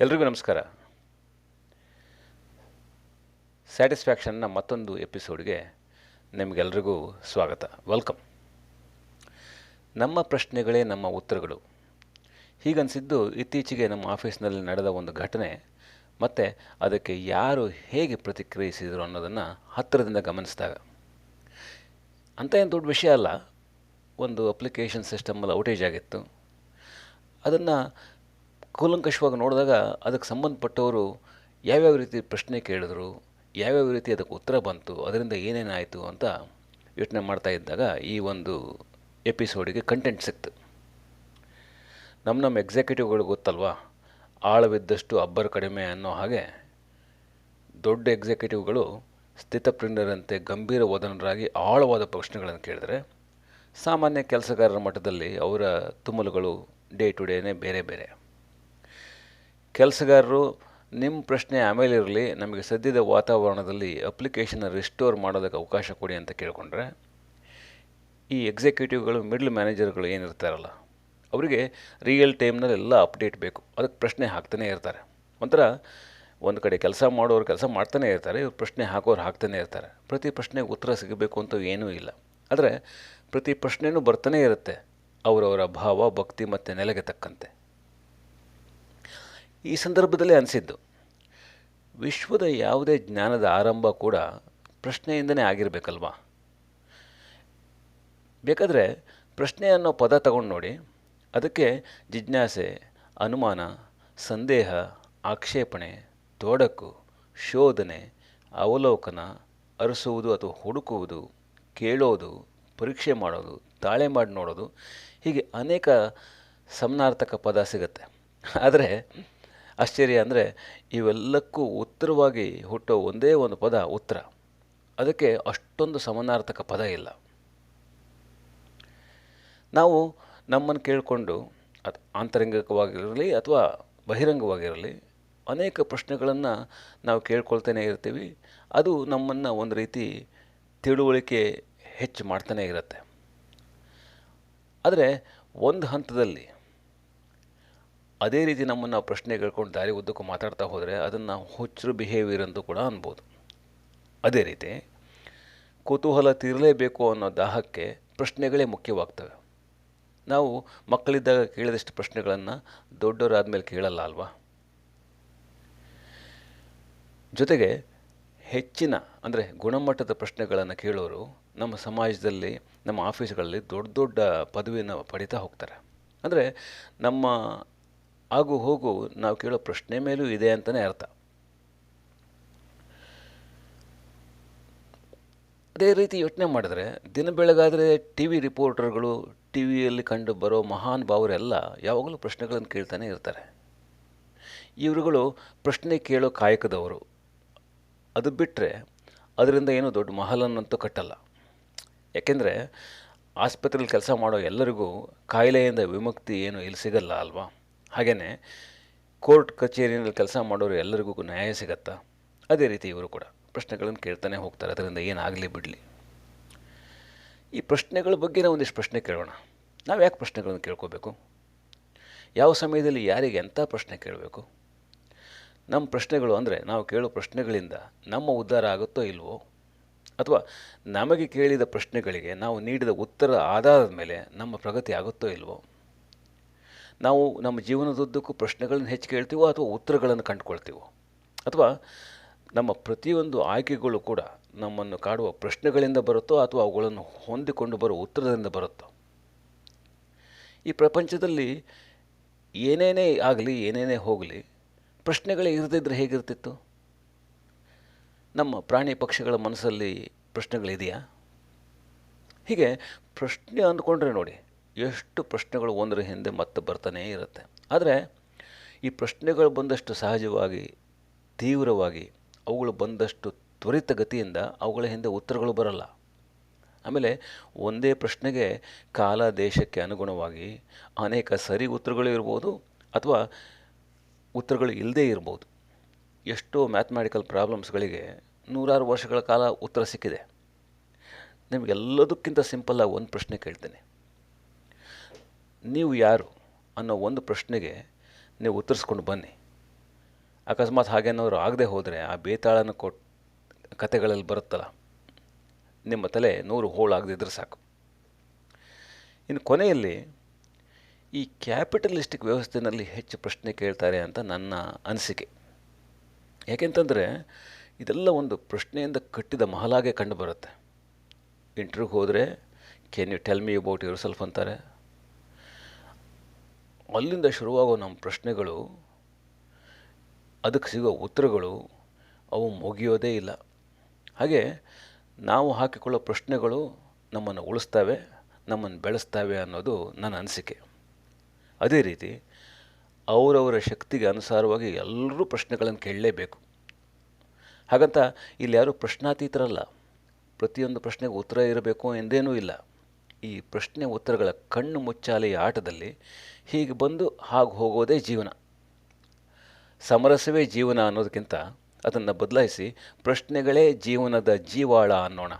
ಎಲ್ರಿಗೂ ನಮಸ್ಕಾರ. ಸ್ಯಾಟಿಸ್ಫ್ಯಾಕ್ಷನ್ನ ಮತ್ತೊಂದು ಎಪಿಸೋಡ್ಗೆ ನಿಮಗೆಲ್ರಿಗೂ ಸ್ವಾಗತ. ವೆಲ್ಕಮ್. ನಮ್ಮ ಪ್ರಶ್ನೆಗಳೇ ನಮ್ಮ ಉತ್ತರಗಳು ಹೀಗನ್ಸಿದ್ದು ಇತ್ತೀಚೆಗೆ ನಮ್ಮ ಆಫೀಸ್ನಲ್ಲಿ ನಡೆದ ಒಂದು ಘಟನೆ ಮತ್ತು ಅದಕ್ಕೆ ಯಾರು ಹೇಗೆ ಪ್ರತಿಕ್ರಿಯಿಸಿದರು ಅನ್ನೋದನ್ನು ಹತ್ತಿರದಿಂದ ಗಮನಿಸಿದಾಗ ಅಂಥ ಏನು ದೊಡ್ಡ ವಿಷಯ ಅಲ್ಲ. ಒಂದು ಅಪ್ಲಿಕೇಶನ್ ಸಿಸ್ಟಮಲ್ಲಿ ಔಟೇಜ್ ಆಗಿತ್ತು. ಅದನ್ನು ಕೂಲಂಕಷವಾಗಿ ನೋಡಿದಾಗ ಅದಕ್ಕೆ ಸಂಬಂಧಪಟ್ಟವರು ಯಾವ್ಯಾವ ರೀತಿ ಪ್ರಶ್ನೆ ಕೇಳಿದ್ರು, ಯಾವ್ಯಾವ ರೀತಿ ಅದಕ್ಕೆ ಉತ್ತರ ಬಂತು, ಅದರಿಂದ ಏನೇನಾಯಿತು ಅಂತ ಯೋಚನೆ ಮಾಡ್ತಾ ಇದ್ದಾಗ ಈ ಒಂದು ಎಪಿಸೋಡಿಗೆ ಕಂಟೆಂಟ್ ಸಿಕ್ತು. ನಮ್ಮ ಎಕ್ಸಿಕ್ಯೂಟಿವ್ಗಳು ಗೊತ್ತಲ್ವಾ, ಆಳವಿದ್ದಷ್ಟು ಅಬ್ಬರ ಕಡಿಮೆ ಅನ್ನೋ ಹಾಗೆ ದೊಡ್ಡ ಎಕ್ಸಿಕ್ಯೂಟಿವ್ಗಳು ಸ್ಥಿತಪ್ರಜ್ಞರಂತೆ ಗಂಭೀರ ವದನರಾಗಿ ಆಳವಾದ ಪ್ರಶ್ನೆಗಳನ್ನು ಕೇಳಿದರೆ, ಸಾಮಾನ್ಯ ಕೆಲಸಗಾರರ ಮಟ್ಟದಲ್ಲಿ ಅವರ ತುಮಲುಗಳು ಡೇ ಟು ಡೇನೇ ಬೇರೆ ಬೇರೆ. ಕೆಲಸಗಾರರು ನಿಮ್ಮ ಪ್ರಶ್ನೆ ಆಮೇಲೆ ಇರಲಿ, ನಮಗೆ ಸದ್ಯದ ವಾತಾವರಣದಲ್ಲಿ ಅಪ್ಲಿಕೇಶನ್ನ ರಿಸ್ಟೋರ್ ಮಾಡೋದಕ್ಕೆ ಅವಕಾಶ ಕೊಡಿ ಅಂತ ಕೇಳಿಕೊಂಡ್ರೆ, ಈ ಎಕ್ಸಿಕ್ಯೂಟಿವ್ಗಳು ಮಿಡ್ಲ್ ಮ್ಯಾನೇಜರ್ಗಳು ಏನಿರ್ತಾರಲ್ಲ ಅವರಿಗೆ ರಿಯಲ್ ಟೈಮ್ನಲ್ಲಿ ಎಲ್ಲ ಅಪ್ಡೇಟ್ ಬೇಕು. ಅದಕ್ಕೆ ಪ್ರಶ್ನೆ ಹಾಕ್ತಾನೆ ಇರ್ತಾರೆ. ಒಂಥರ ಒಂದು ಕಡೆ ಕೆಲಸ ಮಾಡೋರು ಕೆಲಸ ಮಾಡ್ತಾನೆ ಇರ್ತಾರೆ, ಇವ್ರು ಪ್ರಶ್ನೆ ಹಾಕೋರು ಹಾಕ್ತಾನೆ ಇರ್ತಾರೆ. ಪ್ರತಿ ಪ್ರಶ್ನೆಗೆ ಉತ್ತರ ಸಿಗಬೇಕು ಅಂತ ಏನೂ ಇಲ್ಲ. ಆದರೆ ಪ್ರತಿ ಪ್ರಶ್ನೆಯೂ ಬರ್ತಾನೆ ಇರುತ್ತೆ ಅವರವರ ಭಾವ, ಭಕ್ತಿ ಮತ್ತು ನೆಲೆಗೆ ತಕ್ಕಂತೆ. ಈ ಸಂದರ್ಭದಲ್ಲಿ ಅನಿಸಿದ್ದು, ವಿಶ್ವದ ಯಾವುದೇ ಜ್ಞಾನದ ಆರಂಭ ಕೂಡ ಪ್ರಶ್ನೆಯಿಂದನೇ ಆಗಿರಬೇಕಲ್ವಾ. ಬೇಕಾದರೆ ಪ್ರಶ್ನೆ ಅನ್ನೋ ಪದ ತಗೊಂಡು ನೋಡಿ, ಅದಕ್ಕೆ ಜಿಜ್ಞಾಸೆ, ಅನುಮಾನ, ಸಂದೇಹ, ಆಕ್ಷೇಪಣೆ, ತೊಡಕು, ಶೋಧನೆ, ಅವಲೋಕನ, ಅರಸುವುದು ಅಥವಾ ಹುಡುಕುವುದು, ಕೇಳೋದು, ಪರೀಕ್ಷೆ ಮಾಡೋದು, ತಾಳೆ ಮಾಡಿ ನೋಡೋದು, ಹೀಗೆ ಅನೇಕ ಸಮನಾರ್ಥಕ ಪದ ಸಿಗುತ್ತೆ. ಆದರೆ ಆಶ್ಚರ್ಯ ಅಂದರೆ ಇವೆಲ್ಲಕ್ಕೂ ಉತ್ತರವಾಗಿ ಹುಟ್ಟೋ ಒಂದೇ ಒಂದು ಪದ ಉತ್ತರ. ಅದಕ್ಕೆ ಅಷ್ಟೊಂದು ಸಮಾನಾರ್ಥಕ ಪದ ಇಲ್ಲ. ನಾವು ನಮ್ಮನ್ನು ಕೇಳಿಕೊಂಡು ಆಂತರಂಗಿಕವಾಗಿರಲಿ ಅಥವಾ ಬಹಿರಂಗವಾಗಿರಲಿ ಅನೇಕ ಪ್ರಶ್ನೆಗಳನ್ನು ನಾವು ಕೇಳ್ಕೊಳ್ತಾನೆ ಇರ್ತೀವಿ. ಅದು ನಮ್ಮನ್ನು ಒಂದು ರೀತಿ ತಿಳುವಳಿಕೆ ಹೆಚ್ಚು ಮಾಡ್ತಾನೆ ಇರುತ್ತೆ. ಆದರೆ ಒಂದು ಹಂತದಲ್ಲಿ ಅದೇ ರೀತಿ ನಮ್ಮನ್ನು ನಾವು ಪ್ರಶ್ನೆ ಕೇಳ್ಕೊಂಡು ದಾರಿ ಉದ್ದಕ್ಕೂ ಮಾತಾಡ್ತಾ ಹೋದರೆ ಅದನ್ನು ಹುಚ್ಚರು ಬಿಹೇವಿಯರ್ ಅಂತೂ ಕೂಡ ಅನ್ಬೋದು. ಅದೇ ರೀತಿ ಕುತೂಹಲ ತೀರಲೇಬೇಕು ಅನ್ನೋ ದಾಹಕ್ಕೆ ಪ್ರಶ್ನೆಗಳೇ ಮುಖ್ಯವಾಗ್ತವೆ. ನಾವು ಮಕ್ಕಳಿದ್ದಾಗ ಕೇಳಿದಷ್ಟು ಪ್ರಶ್ನೆಗಳನ್ನು ದೊಡ್ಡವರಾದ ಮೇಲೆ ಕೇಳಲ್ಲ ಅಲ್ವಾ. ಜೊತೆಗೆ ಹೆಚ್ಚಿನ ಅಂದರೆ ಗುಣಮಟ್ಟದ ಪ್ರಶ್ನೆಗಳನ್ನು ಕೇಳೋರು ನಮ್ಮ ಸಮಾಜದಲ್ಲಿ, ನಮ್ಮ ಆಫೀಸ್ಗಳಲ್ಲಿ ದೊಡ್ಡ ದೊಡ್ಡ ಪದವಿಯನ್ನು ಪಡಿತಾ ಹೋಗ್ತಾರೆ. ಅಂದರೆ ನಮ್ಮ ಆಗು ಹೋಗು ನಾವು ಕೇಳೋ ಪ್ರಶ್ನೆ ಮೇಲೂ ಇದೆ ಅಂತಲೇ ಅರ್ಥ. ಅದೇ ರೀತಿ ಯೋಚನೆ ಮಾಡಿದ್ರೆ, ದಿನ ಬೆಳಗಾದರೆ ಟಿ ವಿ ರಿಪೋರ್ಟರ್ಗಳು, ಟಿ ವಿಯಲ್ಲಿ ಕಂಡು ಬರೋ ಮಹಾನ್ ಭಾವರೆಲ್ಲ ಯಾವಾಗಲೂ ಪ್ರಶ್ನೆಗಳನ್ನು ಕೇಳ್ತಾನೆ ಇರ್ತಾರೆ. ಇವರುಗಳು ಪ್ರಶ್ನೆ ಕೇಳೋ ಕಾಯಕದವರು. ಅದು ಬಿಟ್ಟರೆ ಅದರಿಂದ ಏನೂ ದೊಡ್ಡ ಮಹಲನ್ನಂತೂ ಕಟ್ಟಲ್ಲ. ಯಾಕೆಂದರೆ ಆಸ್ಪತ್ರೆಯಲ್ಲಿ ಕೆಲಸ ಮಾಡೋ ಎಲ್ಲರಿಗೂ ಕಾಯಿಲೆಯಿಂದ ವಿಮುಕ್ತಿ ಏನು ಇಲ್ಲಿ ಸಿಗಲ್ಲ ಅಲ್ವಾ. ಹಾಗೆಯೇ ಕೋರ್ಟ್ ಕಚೇರಿಯಲ್ಲಿ ಕೆಲಸ ಮಾಡೋರು ಎಲ್ಲರಿಗೂ ನ್ಯಾಯ ಸಿಗತ್ತಾ? ಅದೇ ರೀತಿ ಇವರು ಕೂಡ ಪ್ರಶ್ನೆಗಳನ್ನು ಕೇಳ್ತಾನೆ ಹೋಗ್ತಾರೆ. ಅದರಿಂದ ಏನಾಗಲಿ ಬಿಡಲಿ. ಈ ಪ್ರಶ್ನೆಗಳ ಬಗ್ಗೆ ನಾವು ಒಂದಿಷ್ಟು ಪ್ರಶ್ನೆ ಕೇಳೋಣ. ನಾವು ಯಾಕೆ ಪ್ರಶ್ನೆಗಳನ್ನು ಕೇಳ್ಕೋಬೇಕು? ಯಾವ ಸಮಯದಲ್ಲಿ ಯಾರಿಗೆ ಎಂಥ ಪ್ರಶ್ನೆ ಕೇಳಬೇಕು? ನಮ್ಮ ಪ್ರಶ್ನೆಗಳು ಅಂದರೆ ನಾವು ಕೇಳೋ ಪ್ರಶ್ನೆಗಳಿಂದ ನಮ್ಮ ಉದ್ಧಾರ ಆಗುತ್ತೋ ಇಲ್ವೋ, ಅಥವಾ ನಮಗೆ ಕೇಳಿದ ಪ್ರಶ್ನೆಗಳಿಗೆ ನಾವು ನೀಡಿದ ಉತ್ತರ ಆಧಾರದ ಮೇಲೆ ನಮ್ಮ ಪ್ರಗತಿ ಆಗುತ್ತೋ ಇಲ್ವೋ? ನಾವು ನಮ್ಮ ಜೀವನದುದ್ದಕ್ಕೂ ಪ್ರಶ್ನೆಗಳನ್ನು ಹೆಚ್ಚು ಕೇಳ್ತೀವೋ ಅಥವಾ ಉತ್ತರಗಳನ್ನು ಕಂಡುಕೊಳ್ತೀವೋ, ಅಥವಾ ನಮ್ಮ ಪ್ರತಿಯೊಂದು ಆಯ್ಕೆಗಳು ಕೂಡ ನಮ್ಮನ್ನು ಕಾಡುವ ಪ್ರಶ್ನೆಗಳಿಂದ ಬರುತ್ತೋ ಅಥವಾ ಅವುಗಳನ್ನು ಹೊಂದಿಕೊಂಡು ಬರೋ ಉತ್ತರದಿಂದ ಬರುತ್ತೋ? ಈ ಪ್ರಪಂಚದಲ್ಲಿ ಏನೇನೇ ಆಗಲಿ, ಏನೇನೇ ಹೋಗಲಿ, ಪ್ರಶ್ನೆಗಳೇ ಇರದಿದ್ದರೆ ಹೇಗಿರ್ತಿತ್ತು? ನಮ್ಮ ಪ್ರಾಣಿ ಪಕ್ಷಿಗಳ ಮನಸ್ಸಲ್ಲಿ ಪ್ರಶ್ನೆಗಳಿದೆಯಾ? ಹೀಗೆ ಪ್ರಶ್ನೆ ಅಂದ್ಕೊಂಡ್ರೆ ನೋಡಿ, ಎಷ್ಟು ಪ್ರಶ್ನೆಗಳು ಒಂದರ ಹಿಂದೆ ಮತ್ತೆ ಬರ್ತಾನೇ ಇರುತ್ತೆ. ಆದರೆ ಈ ಪ್ರಶ್ನೆಗಳು ಬಂದಷ್ಟು ಸಹಜವಾಗಿ, ತೀವ್ರವಾಗಿ, ಅವುಗಳು ಬಂದಷ್ಟು ತ್ವರಿತಗತಿಯಿಂದ ಅವುಗಳ ಹಿಂದೆ ಉತ್ತರಗಳು ಬರಲ್ಲ. ಆಮೇಲೆ ಒಂದೇ ಪ್ರಶ್ನೆಗೆ ಕಾಲ ದೇಶಕ್ಕೆ ಅನುಗುಣವಾಗಿ ಅನೇಕ ಸರಿ ಉತ್ತರಗಳು ಇರ್ಬೋದು ಅಥವಾ ಉತ್ತರಗಳು ಇಲ್ಲದೇ ಇರ್ಬೋದು. ಎಷ್ಟೋ ಮ್ಯಾಥಮ್ಯಾಟಿಕಲ್ ಪ್ರಾಬ್ಲಮ್ಸ್ಗಳಿಗೆ ನೂರಾರು ವರ್ಷಗಳ ಕಾಲ ಉತ್ತರ ಸಿಕ್ಕಿದೆ. ನಿಮಗೆಲ್ಲದಕ್ಕಿಂತ ಸಿಂಪಲ್ಲಾಗಿ ಒಂದು ಪ್ರಶ್ನೆ ಕೇಳ್ತೇನೆ. ನೀವು ಯಾರು ಅನ್ನೋ ಒಂದು ಪ್ರಶ್ನೆಗೆ ನೀವು ಉತ್ತರಿಸ್ಕೊಂಡು ಬನ್ನಿ. ಅಕಸ್ಮಾತ್ ಹಾಗೇನಾದ್ರು ಆಗದೆ ಹೋದರೆ ಆ ಬೇತಾಳನ ಕತೆಗಳಲ್ಲಿ ಬರುತ್ತಲ್ಲ, ನಿಮ್ಮ ತಲೆ 100 ಹೋಳಾಗದಿದ್ರೆ ಸಾಕು. ಇನ್ನು ಕೊನೆಯಲ್ಲಿ ಈ ಕ್ಯಾಪಿಟಲಿಸ್ಟಿಕ್ ವ್ಯವಸ್ಥೆಯಲ್ಲಿ ಹೆಚ್ಚು ಪ್ರಶ್ನೆ ಕೇಳ್ತಾರೆ ಅಂತ ನನ್ನ ಅನಿಸಿಕೆ. ಯಾಕೆಂತಂದರೆ ಇದೆಲ್ಲ ಒಂದು ಪ್ರಶ್ನೆಯಿಂದ ಕಟ್ಟಿದ ಮಹಲಾಗೆ ಕಂಡು ಬರುತ್ತೆ. ಇಂಟರ್ವ್ಯೂಗೆ ಹೋದರೆ can you tell me about yourself ಅಂತಾರೆ. ಅಲ್ಲಿಂದ ಶುರುವಾಗೋ ನಮ್ಮ ಪ್ರಶ್ನೆಗಳು, ಅದಕ್ಕೆ ಸಿಗೋ ಉತ್ತರಗಳು ಅವು ಮುಗಿಯೋದೇ ಇಲ್ಲ. ಹಾಗೆ ನಾವು ಹಾಕಿಕೊಳ್ಳೋ ಪ್ರಶ್ನೆಗಳು ನಮ್ಮನ್ನು ಉಳಿಸ್ತವೆ, ನಮ್ಮನ್ನು ಬೆಳೆಸ್ತವೆ ಅನ್ನೋದು ನನ್ನ ಅನಿಸಿಕೆ. ಅದೇ ರೀತಿ ಅವರವರ ಶಕ್ತಿಗೆ ಅನುಸಾರವಾಗಿ ಎಲ್ಲರೂ ಪ್ರಶ್ನೆಗಳನ್ನು ಕೇಳಲೇಬೇಕು. ಹಾಗಂತ ಇಲ್ಲಿ ಯಾರೂ ಪ್ರಶ್ನಾತೀತರಲ್ಲ. ಪ್ರತಿಯೊಂದು ಪ್ರಶ್ನೆಗೆ ಉತ್ತರ ಇರಬೇಕು ಎಂದೇನೂ ಇಲ್ಲ. ಈ ಪ್ರಶ್ನೆ ಉತ್ತರಗಳ ಕಣ್ಣು ಮುಚ್ಚಾಲೆಯ ಆಟದಲ್ಲಿ ಹೀಗೆ ಬಂದು ಹಾಗೆ ಹೋಗೋದೇ ಜೀವನ. ಸಮರಸವೇ ಜೀವನ ಅನ್ನೋದಕ್ಕಿಂತ ಅದನ್ನು ಬದಲಾಯಿಸಿ ಪ್ರಶ್ನೆಗಳೇ ಜೀವನದ ಜೀವಾಳ ಅನ್ನೋಣ.